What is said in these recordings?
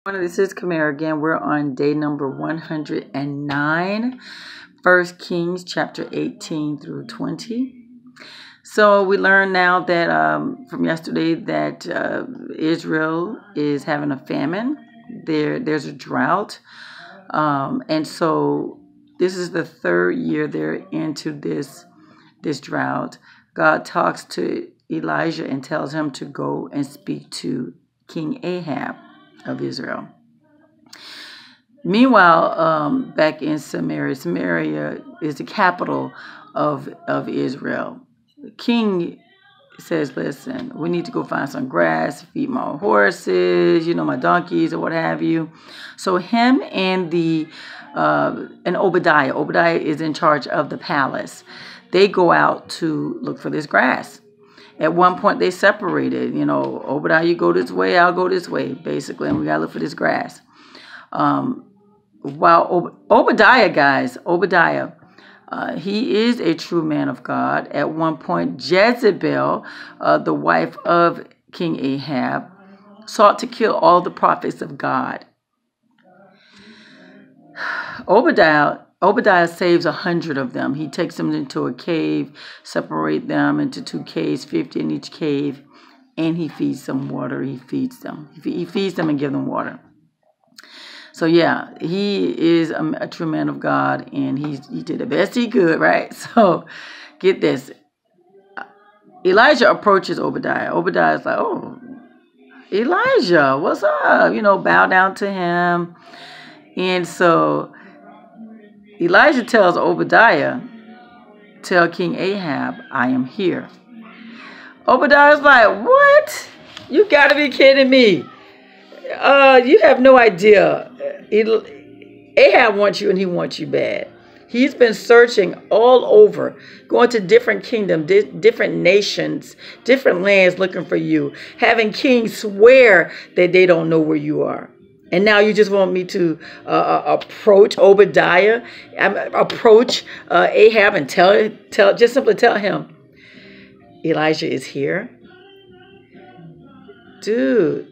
This is Kamera again. We're on day number 109, 1 Kings chapter 18 through 20. So we learned now that from yesterday that Israel is having a famine. There's a drought. And so this is the third year they're into this drought. God talks to Elijah and tells him to go and speak to King Ahab of Israel. Meanwhile, back in Samaria is the capital of Israel. The king says, listen, we need to go find some grass, feed my horses, my donkeys or what have you. So him and Obadiah. Obadiah is in charge of the palace. They go out to look for this grass. At one point, they separated. Obadiah, you go this way, I'll go this way, basically, and we got to look for this grass. While Obadiah, he is a true man of God. At one point, Jezebel, the wife of King Ahab, sought to kill all the prophets of God. Obadiah saves 100 of them. He takes them into a cave, separate them into 2 caves, 50 in each cave, and he feeds them water. He feeds them. He feeds them and gives them water. So yeah, he is a true man of God, and he did the best he could, right? So get this. Elijah approaches Obadiah. Obadiah is like, oh, Elijah, what's up? Bow down to him. And so Elijah tells Obadiah, tell King Ahab, I am here. Obadiah's like, what? You gotta be kidding me. You have no idea. Ahab wants you, and he wants you bad. He's been searching all over, going to different kingdoms, different nations, different lands looking for you, having kings swear that they don't know where you are. And now you just want me to approach Obadiah, approach Ahab, and just simply tell him, Elijah is here, dude.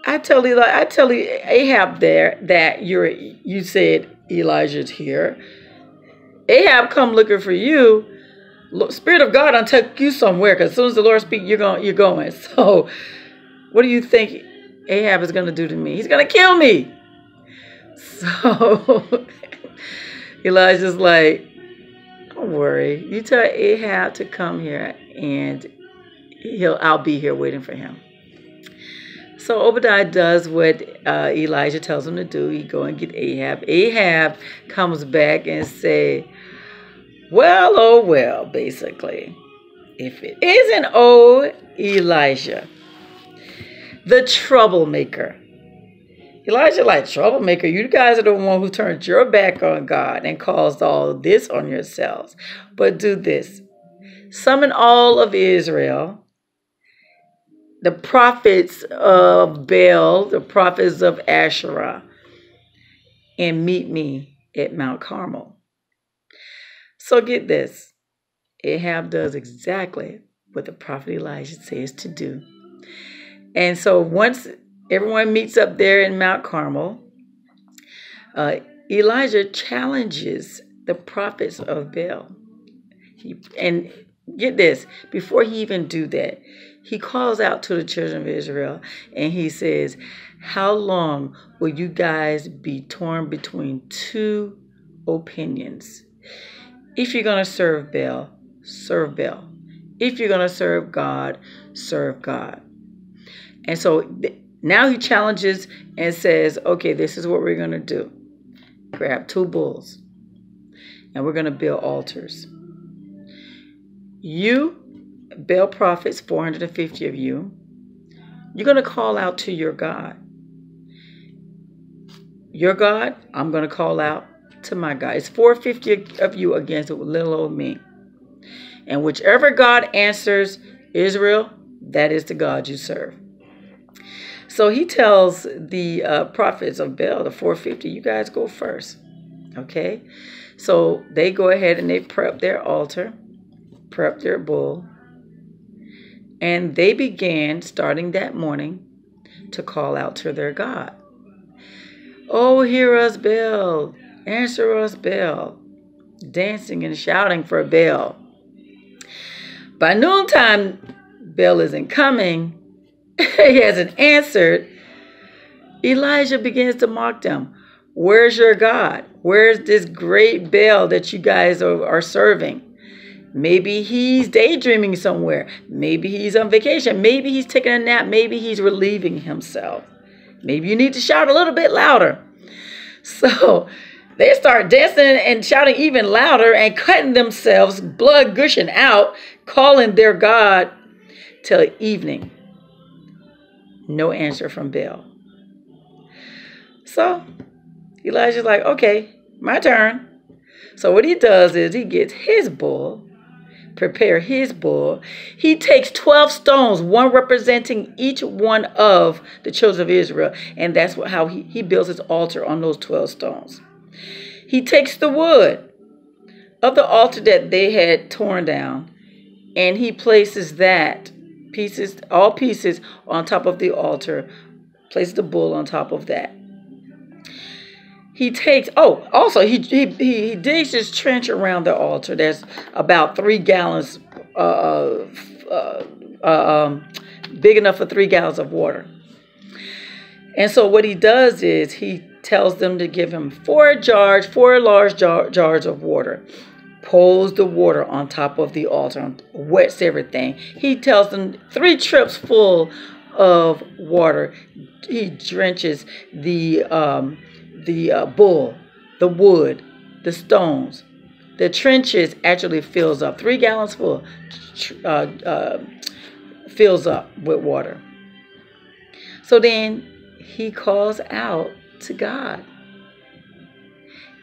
I tell Ahab there that you said Elijah's here. Ahab come looking for you. Spirit of God, I'll take you somewhere, because as soon as the Lord speaks, you're going. So, what do you think Ahab is going to do to me? He's going to kill me. So Elijah's like, don't worry. You tell Ahab to come here, and I'll be here waiting for him. So Obadiah does what Elijah tells him to do. He go and get Ahab. Ahab comes back and say, well, oh well, basically. If it isn't Elijah, the troublemaker. Elijah like, troublemaker? You guys are the one who turned your back on God and caused all this on yourselves. But do this. Summon all of Israel, the prophets of Baal, the prophets of Asherah, and meet me at Mount Carmel. So get this. Ahab does exactly what the prophet Elijah says to do. And so once everyone meets up there in Mount Carmel, Elijah challenges the prophets of Baal. And get this, before he even do that, he calls out to the children of Israel and he says, how long will you guys be torn between 2 opinions? If you're going to serve Baal, serve Baal. If you're going to serve God, serve God. And so now he challenges and says, okay, this is what we're going to do. Grab 2 bulls and we're going to build altars. You, Baal prophets, 450 of you, you're going to call out to your God. Your God, I'm going to call out to my God. It's 450 of you against little old me. And whichever God answers Israel, that is the God you serve. So he tells the prophets of Baal, the 450, you guys go first. Okay? So they go ahead and they prep their altar, prep their bull, and they began, starting that morning, to call out to their God. Oh, hear us, Baal. Answer us, Baal. Dancing and shouting for Baal. By noontime, Baal isn't coming. He hasn't answered. Elijah begins to mock them. Where's your God? Where's this great Baal that you guys are serving? Maybe he's daydreaming somewhere. Maybe he's on vacation. Maybe he's taking a nap. Maybe he's relieving himself. Maybe you need to shout a little bit louder. So they start dancing and shouting even louder and cutting themselves, blood gushing out, calling their God till evening. No answer from Baal. So Elijah's like, okay, my turn. So what he does is he gets his bull, prepare his bull. He takes 12 stones, one representing each one of the children of Israel. And that's how he builds his altar on those 12 stones. He takes the wood of the altar that they had torn down, and he places that all pieces on top of the altar, places the bull on top of that. He takes, also he digs this trench around the altar that's about 3 gallons, big enough for 3 gallons of water. And so what he does is he tells them to give him 4 large jars of water. Pours the water on top of the altar, wets everything. He tells them 3 trips full of water. He drenches the bull, the wood, the stones. The trenches actually fills up. 3 gallons full fills up with water. So then he calls out to God.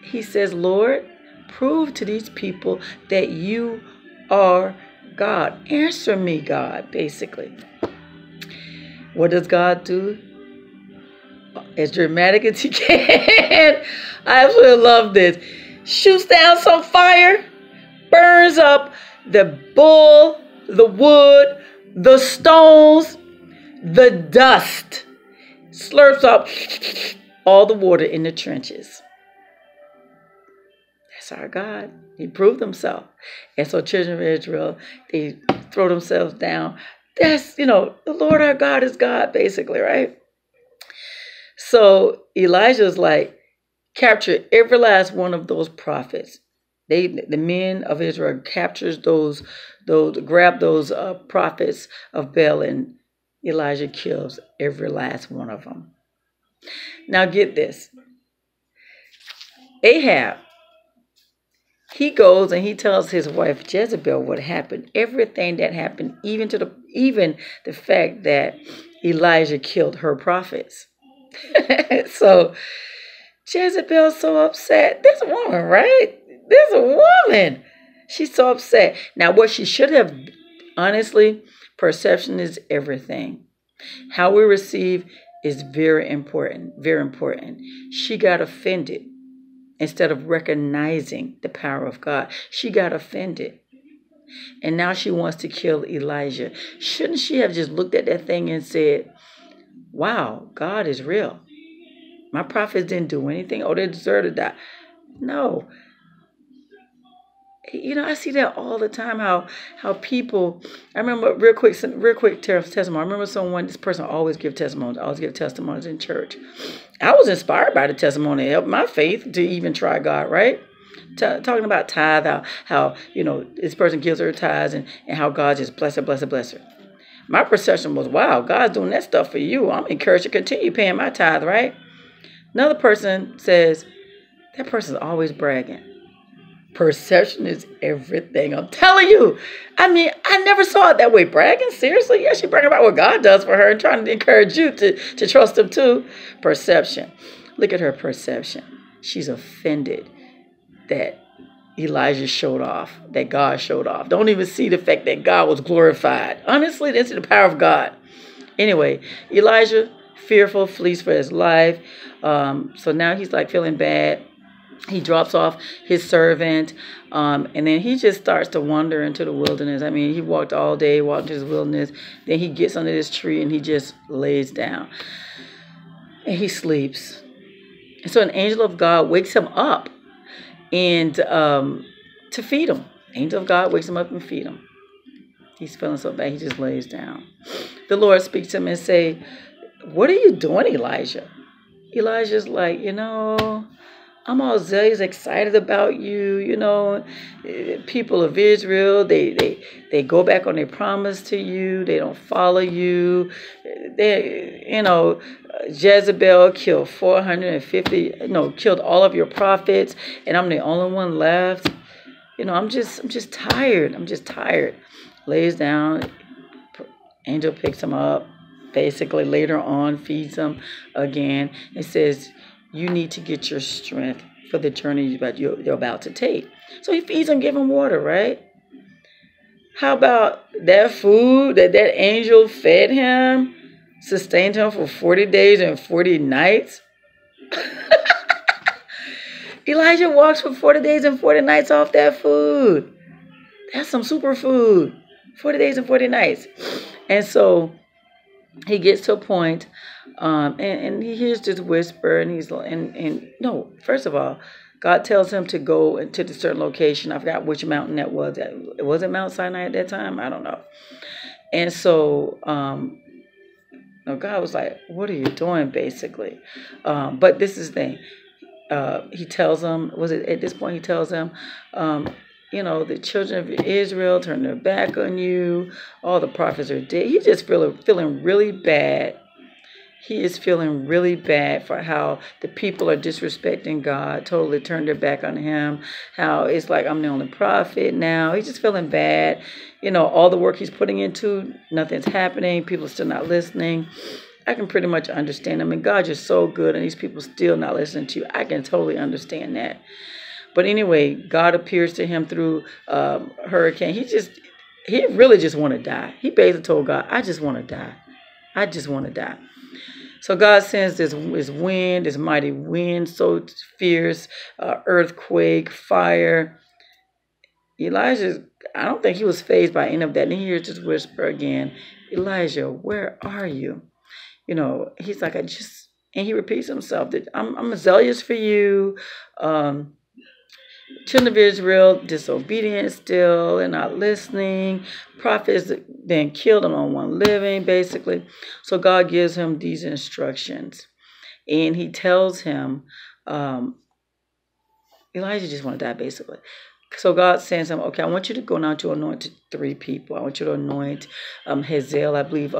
He says, Lord, prove to these people that you are God. Answer me, God, basically. What does God do? As dramatic as he can. I absolutely love this. Shoots down some fire, burns up the bull, the wood, the stones, the dust, slurps up all the water in the trenches. That's our God. He proved himself. And so children of Israel, they throw themselves down. That's, the Lord our God is God, basically, right? So Elijah's like, capture every last one of those prophets. The men of Israel captures grab those prophets of Baal, and Elijah kills every last one of them. Now get this. Ahab, he goes and he tells his wife Jezebel what happened, everything that happened, even the fact that Elijah killed her prophets. So Jezebel's so upset. This woman, right? This woman. She's so upset. Now, what she should have, honestly, perception is everything. How we receive is very important, very important. She got offended. Instead of recognizing the power of God, she got offended. And now she wants to kill Elijah. Shouldn't she have just looked at that thing and said, wow, God is real. My prophets didn't do anything. Oh, they deserve to die. No. I see that all the time, how people, I remember real quick testimony. I remember this person always give testimonies in church. I was inspired by the testimony. It helped my faith to even try God, right? Talking about tithe, how this person gives her tithes and how God just bless her. My perception was, wow, God's doing that stuff for you. I'm encouraged to continue paying my tithe, right? Another person says, that person's always bragging. Perception is everything. I'm telling you. I mean, I never saw it that way. Bragging? Seriously? Yeah, she's bragging about what God does for her and trying to encourage you to trust him too. Perception. Look at her perception. She's offended that Elijah showed off, that God showed off. Don't even see the fact that God was glorified. Honestly, that's the power of God. Anyway, Elijah, fearful, flees for his life. So now he's like feeling bad. He drops off his servant, and then he just starts to wander into the wilderness. I mean, he walked all day, walked into the wilderness. Then he gets under this tree and he just lays down. and he sleeps. And so an angel of God wakes him up and to feed him. Angel of God wakes him up and feed him. He's feeling so bad, he just lays down. The Lord speaks to him and say, "What are you doing, Elijah?" Elijah's like, I'm all zealous, excited about you. People of Israel, they go back on their promise to you. They don't follow you. Jezebel killed 450, killed all of your prophets, and I'm the only one left. I'm just tired. I'm just tired. Lays down. Angel picks him up. Basically, later on, feeds him again and says, "You need to get your strength for the journey you're about to take." So he feeds him, give him water, right? How about that food that angel fed him, sustained him for 40 days and 40 nights? Elijah walks for 40 days and 40 nights off that food. That's some superfood. 40 days and 40 nights. And so he gets to a point, and he hears this whisper, and he's no. First of all, God tells him to go into the certain location. I forgot which mountain that was. Was it Mount Sinai at that time? I don't know. And so, God was like, "What are you doing?" Basically, but this is the thing. He tells him. Was it at this point? He tells him. The children of Israel turned their back on you. All the prophets are dead. He's just feeling really bad. He is feeling really bad for how the people are disrespecting God, totally turned their back on him. How it's like, I'm the only prophet now. He's just feeling bad. All the work he's putting into, nothing's happening. People are still not listening. I can pretty much understand him. And God, you're so good, and these people still not listening to you. I can totally understand that. But anyway, God appears to him through hurricane. He really just want to die. He basically told God, "I just want to die. I just want to die." So God sends this wind, this mighty wind, so fierce, earthquake, fire. Elijah, I don't think he was fazed by any of that. And he hears this whisper again, "Elijah, where are you?" He's like, and he repeats himself that I'm zealous for you. Children of Israel, disobedient still and not listening. Prophets then killed them on one living, basically. So God gives him these instructions. And he tells him, Elijah just want to die, basically. So God sends him, okay, I want you to go now to anoint 3 people. I want you to anoint Hazael, I believe,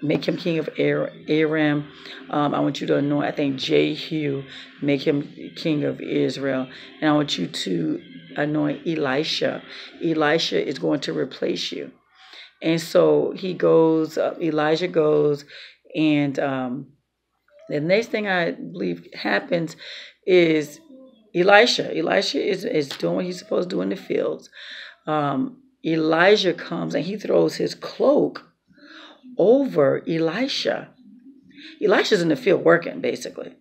make him king of Aram. I want you to anoint, I think, Jehu, make him king of Israel. And I want you to anoint Elisha. Elisha is going to replace you. And so he goes, Elijah goes, and the next thing I believe happens is Elisha is doing what he's supposed to do in the fields. Elijah comes and he throws his cloak over Elisha. Elisha's in the field working, basically.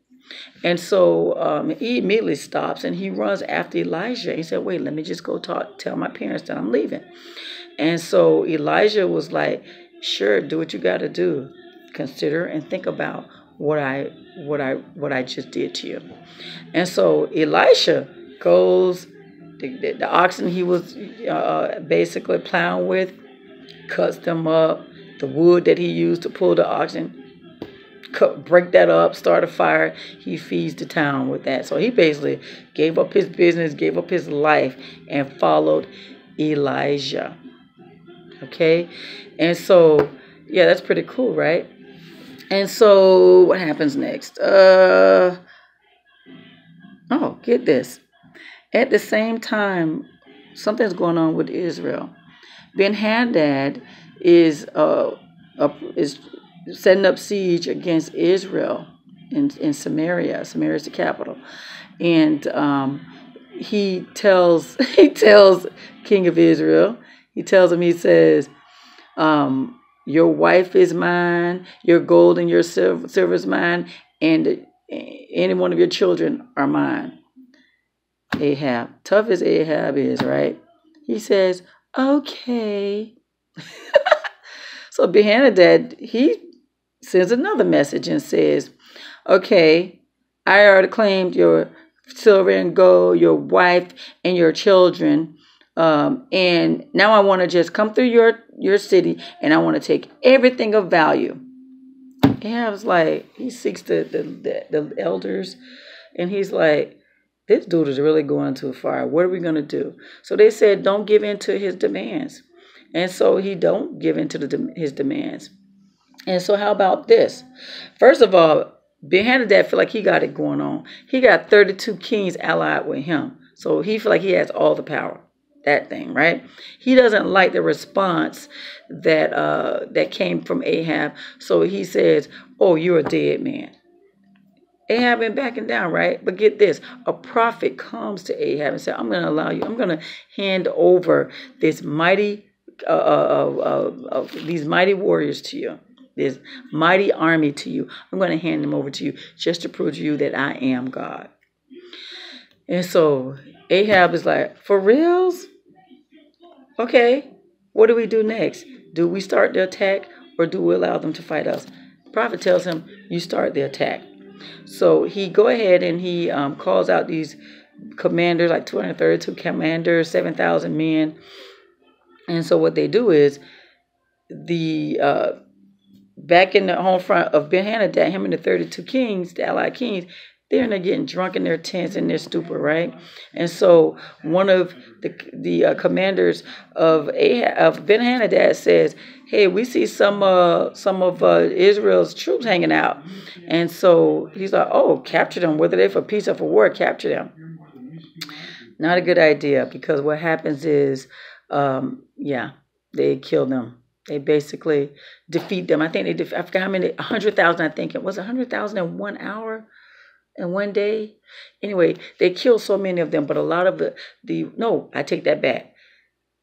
And so he immediately stops and he runs after Elijah. He said, "Wait, let me just go tell my parents that I'm leaving." And so Elijah was like, "Sure, do what you got to do. Consider and think about what I just did to you." And so Elisha goes, the oxen he was basically plowing with, cuts them up. The wood that he used to pull the oxen, break that up, start a fire. He feeds the town with that. So he basically gave up his business, gave up his life, and followed Elijah. Okay? And so, yeah, that's pretty cool, right? And so what happens next? Get this. At the same time, something's going on with Israel. Ben-Hadad is setting up siege against Israel in Samaria. Samaria is the capital. And he tells King of Israel, he says, your wife is mine, your gold and your silver is mine, and any one of your children are mine. Ahab, tough as Ahab is, right? He says, okay. So Ben-Hadad, he sends another message and says, okay, I already claimed your silver and gold, your wife and your children. And now I want to just come through your city, and I want to take everything of value. Ahab's like, he seeks the elders, and he's like, this dude is really going too far. What are we going to do? So they said, don't give in to his demands. And so he don't give in to his demands. And so how about this? First of all, Ben-Hadad feel like he got it going on. He got 32 kings allied with him. So he feel like he has all the power. That thing, right? He doesn't like the response that came from Ahab. So he says, oh, you're a dead man. Ahab been backing down, right? But get this, a prophet comes to Ahab and says, I'm going to allow you, I'm going to hand over this mighty, these mighty warriors to you, this mighty army to you. I'm going to hand them over to you just to prove to you that I am God. And so Ahab is like, for reals? Okay, what do we do next? Do we start the attack, or do we allow them to fight us? The prophet tells him, you start the attack. So he go ahead and he calls out these commanders, like 232 commanders, 7,000 men. And so what they do is, back in the home front of Ben-Hadad, him and the 32 kings, the allied kings, they're getting drunk in their tents and their stupor, right? And so one of the commanders of Ben-Hadad says, hey, we see some of Israel's troops hanging out. And so he's like, oh, capture them. Whether they're for peace or for war, capture them. Not a good idea, because what happens is, they kill them. They basically defeat them. I think I forgot how many, 100,000, I think. It was 100,000 in 1 hour. In one day. Anyway, they killed so many of them, but a lot of no, I take that back.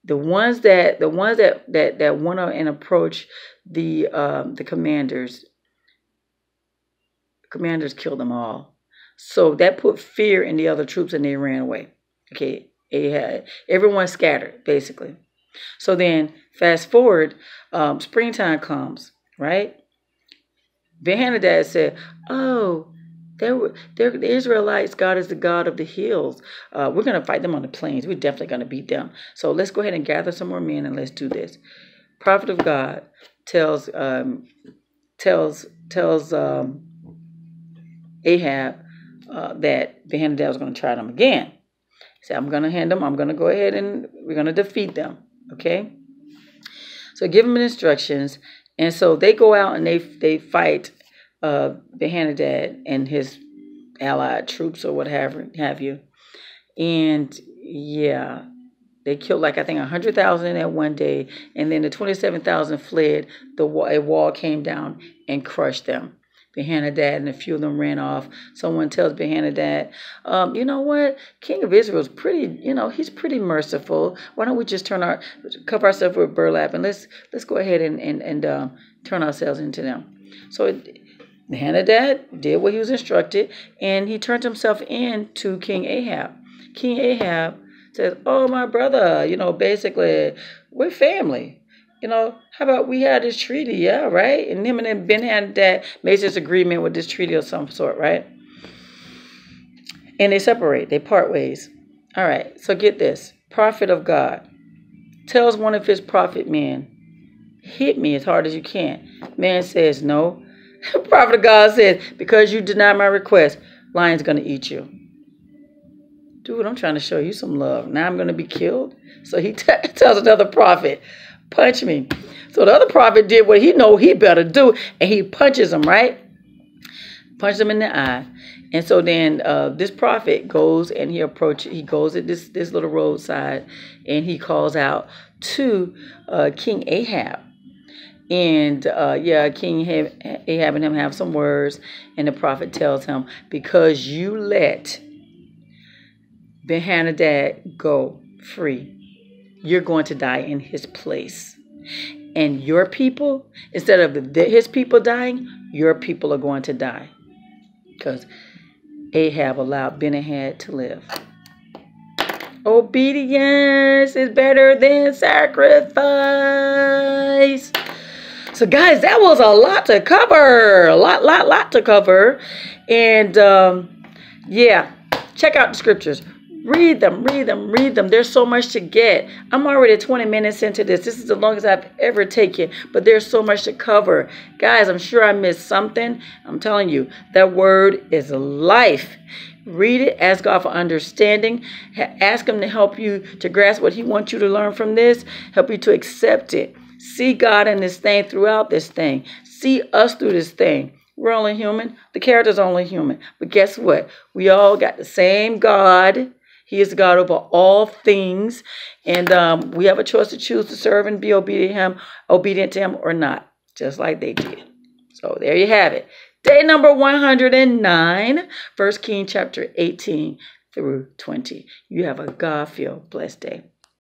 The ones that went out and approached the commanders killed them all. So that put fear in the other troops, and they ran away. Okay, everyone scattered basically. So then fast forward, springtime comes, right? Ben-Hadad said, oh, the Israelites, God is the God of the hills. We're going to fight them on the plains. We're definitely going to beat them. So let's go ahead and gather some more men and let's do this. Prophet of God tells Ahab that Ben-Hadad was going to try them again. He said, I'm going to hand them. I'm going to go ahead and we're going to defeat them. Okay. So give them instructions, and so they go out and they fight Ben-Hadad and his allied troops or what have you. And yeah, they killed like, I think 100,000 at one day, and then the 27,000 fled. A wall came down and crushed them. Ben-Hadad and a few of them ran off. Someone tells Ben-Hadad, you know what? King of Israel is pretty, he's pretty merciful. Why don't we just cover ourselves with burlap, and let's go ahead and turn ourselves into them. So Ben-Hadad did what he was instructed, and he turned himself in to King Ahab. King Ahab says, oh, my brother, basically, we're family. How about we had this treaty, yeah, right? And him and Ben-Hadad made this agreement with this treaty of some sort, right? And they separate. They part ways. All right, so get this. Prophet of God tells one of his prophet men, hit me as hard as you can. Man says, no. Prophet of God says, because you deny my request, lion's going to eat you. Dude, I'm trying to show you some love. Now I'm going to be killed? So he tells another prophet, punch me. So the other prophet did what he know he better do, and he punches him, right? Punches him in the eye. And so then this prophet goes and he goes at this little roadside, and he calls out to King Ahab. And King Ahab and him have some words, and the prophet tells him, because you let Ben-Hadad go free, you're going to die in his place. And your people, instead of his people dying, your people are going to die. Because Ahab allowed Ben-Hadad to live. Obedience is better than sacrifice. So guys, that was a lot to cover. A lot to cover. And yeah, check out the scriptures. Read them. There's so much to get. I'm already 20 minutes into this. This is the longest I've ever taken, but there's so much to cover. Guys, I'm sure I missed something. I'm telling you, that word is life. Read it. Ask God for understanding. Ask him to help you to grasp what he wants you to learn from this. Help you to accept it. See God in this thing throughout this thing. See us through this thing. We're only human. The character's only human. But guess what? We all got the same God. He is God over all things. And we have a choice to choose to serve and be obedient to him or not, just like they did. So there you have it. Day number 109, 1 Kings chapter 18 through 20. You have a God-filled blessed day.